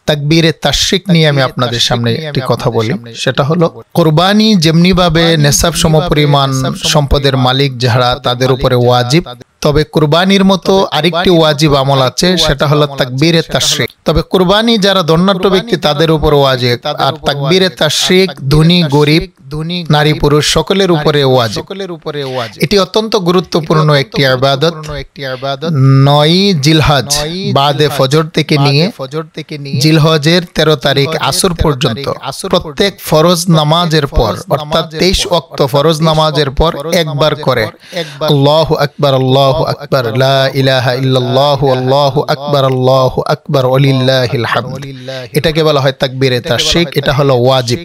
তাকবীরে তাশরিক নিয়ে আমি আপনাদের সামনে একটি কথা বলি। সেটা হলো কুরবানি যেমনিভাবে নেসাব সমপরিমাণ সম্পদের মালিক যারা তাদের উপরে ওয়াজিব, তবে কুরবানির মতো আরেকটি ওয়াজিব আমল আছে, সেটা হলো তাকবীরে তাশরিক। তবে কুরবানি যারা ধনাঢ্য ব্যক্তি তাদের উপর ওয়াজিব, আর তাকবীরে তাশরিক ধনী গরিব নারী পুরুষ সকলের উপরে ওয়াজিব। এটি অত্যন্ত গুরুত্বপূর্ণ একটি ইবাদত। 9 জিলহজ বাদে ফজর থেকে নিয়ে জিলহজের 13 তারিখ আসর পর্যন্ত প্রত্যেক ফরজ নামাজের পর অর্থাৎ 23 ওয়াক্ত ফরজ নামাজের পর একবার করে আল্লাহু আকবার আল্লাহু আকবার লা ইলাহা ইল্লাল্লাহু আল্লাহু আকবার আল্লাহু আকবার ওয়ালিল্লাহিল হামদ, এটাকে বলা হয় তাকবীরে তাশরিক। এটা হলো ওয়াজিব।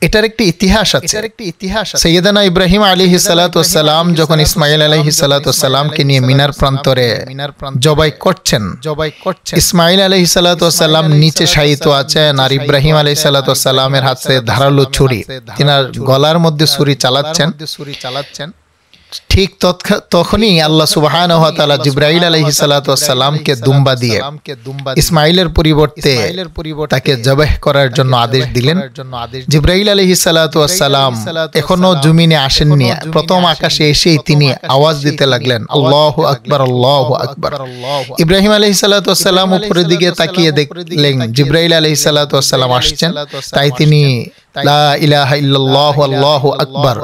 এটার একটি ইতিহাস আছে। সাইয়েদানা ইব্রাহিম আলাইহিস সালাতু ওয়াস সালাম যখন ইসমাঈল আলাইহিস সালাতু ওয়াস সালামকে নিয়ে মিনার প্রান্তরে জবাই করছেন, ইসমাঈল আলাইহিস সালাতু ওয়াস সালাম নিচে শায়িত আছেন আর ইব্রাহিম আলাইহিস সালাতু ওয়াস সালামের হাতে ধারালো ছুরি, তিনার গলার মধ্যে ছুরি চালাচ্ছেন। ঠিক তখনই আল্লাহ সুবহানাহু ওয়া তাআলা জিবরাইল আলাইহিস সালাতু ওয়াস সালামকে দুম্বা দিয়ে ইসমাঈলের পরিবর্তে তাকে জবাহ করার জন্য আদেশ দিলেন। জিবরাইল আলাইহিস সালাতু ওয়াস সালাম এখনো জমিনে আসেননি, প্রথম আকাশে এসেই তিনি আওয়াজ দিতে লাগলেন আল্লাহু আকবার আল্লাহু আকবার। ইব্রাহিম আলাইহিস সালাতু ওয়াস সালাম উপরের দিকে তাকিয়ে দেখলেন জিবরাইল আলাইহিস সালাতু ওয়াস সালাম আসছেন, তাই তিনি লা ইলাহা ইল্লাল্লাহু আল্লাহু আকবার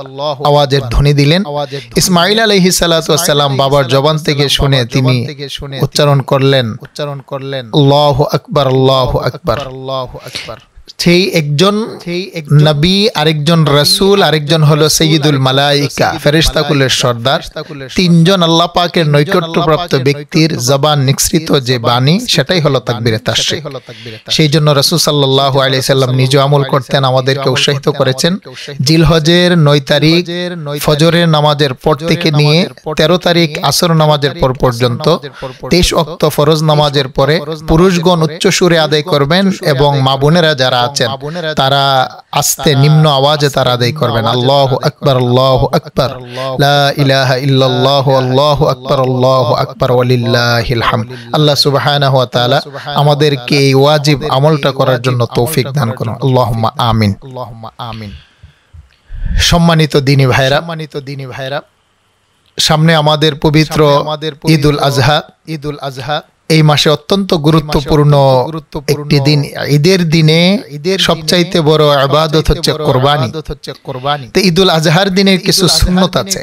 আওয়াজের ধ্বনি দিলেন। ইসমাঈল আলাইহিস সালাতু ওয়াস সালাম বাবার জবান থেকে শুনে তিনি উচ্চারণ করলেন আল্লাহু আকবার আল্লাহু আকবার। সেই একজন নবী, আরেকজন রাসূল, আরেকজন হলো সাইয়্যিদুল মালায়েকা ফেরেশতাকুলের সর্দার, তিনজন আল্লাহ পাকের নৈকট্যপ্রাপ্ত ব্যক্তির জবান নিঃসৃত যে বাণী সেটাই হলো তাকবীরে তাশরিক। সেই জন্য রাসূল সাল্লাল্লাহু আলাইহি সাল্লাম নিজে আমল করতেন, আমাদেরকে উৎসাহিত করেছেন। জিলহজের 9 তারিখ ফজরের নামাজের পর থেকে নিয়ে 13 তারিখ আসর নামাজের পর পর্যন্ত 23 ওয়াক্ত ফরজ নামাজের পরে পুরুষগণ উচ্চ সুরে আদায় করবেন এবং মা বোনেরা যারা আছেন তারা আস্তে নিম্ন আওয়াজে তারা আদায় করবেন আল্লাহু আকবার আল্লাহু আকবার লা ইলাহা ইল্লাল্লাহু আল্লাহু আকবার আল্লাহু আকবার ওয়ালিল্লাহিল হামদ। আল্লাহ সুবহানাহু ওয়া তাআলা আমাদেরকে এই ওয়াজিব আমলটা করার জন্য তৌফিক দান করুন। আল্লাহুম্মা আমিন। সম্মানিত দ্বীনী ভাইরা, সামনে আমাদের পবিত্র ঈদুল আজহা। এই মাসে অত্যন্ত গুরুত্বপূর্ণ একটি দিন। ঈদের দিনে সবচাইতে বড় ইবাদত হচ্ছে কুরবানি। তো ঈদুল আজহার দিনের কিছু সুন্নত আছে।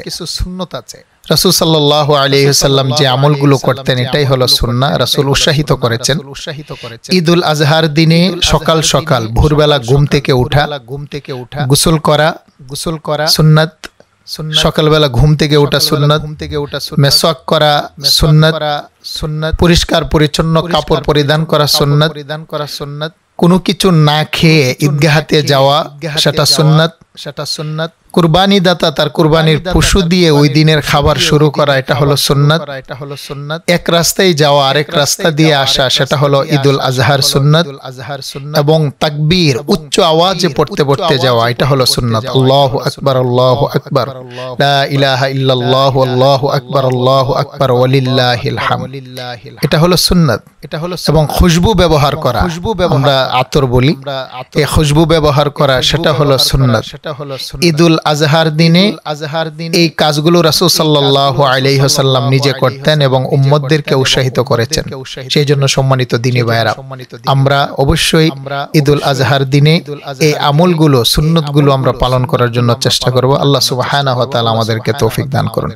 রাসূল সাল্লাল্লাহু আলাইহি ওয়াসাল্লাম যে আমলগুলো করতেন এটাই হলো সুন্নাহ। রাসূল উৎসাহিত করেছেন ঈদুল আজহার দিনে সকাল সকাল ভোরবেলা ঘুম থেকে ওঠা, গোসল করা সুন্নাত। সকালবেলা ঘুম থেকে ওঠা সুন্নাত। মেসওয়াক করা সুন্নাত। পরিষ্কার পরিচ্ছন্ন কাপড় পরিধান করা সুন্নাত। কোনো কিছু না খেয়ে ঈদগাহতে যাওয়া সেটা সুন্নাত। কুরবানি দাতা তার কুরবানির পশু দিয়ে ওই দিনের খাবার শুরু করা, এটা হলো সুন্নাত। এক রাস্তায় যাওয়া আরেক রাস্তা দিয়ে আসা, সেটা হলো ঈদুল আজহার সুন্নাত। এবং তাকবীর উচ্চ আওয়াজে পড়তে যাওয়া, এটা হলো সুন্নাত। আল্লাহু আকবার আল্লাহু আকবার লা ইলাহা ইল্লাল্লাহু আল্লাহু আকবার ওয়ালিল্লাহিল হামদ, এটা হলো সুন্নাত। এবং খুশবু ব্যবহার করা, আমরা আতর বলি, এই খুশবু ব্যবহার করা সেটা হলো সুন্নাত। ঈদুল আজহার দিনে এই কাজগুলো রাসূল সাল্লাল্লাহু আলাইহি ওয়াসাল্লাম নিজে করতেন এবং উম্মতদেরকে উৎসাহিত করেছেন। সেই জন্য সম্মানিত দ্বীনী ভাইরা, আমরা অবশ্যই ঈদুল আজহার দিনে এই আমলগুলো সুন্নতগুলো আমরা পালন করার জন্য চেষ্টা করব। আল্লাহ সুবহানাহু ওয়া তাআলা আমাদেরকে তৌফিক দান করুন।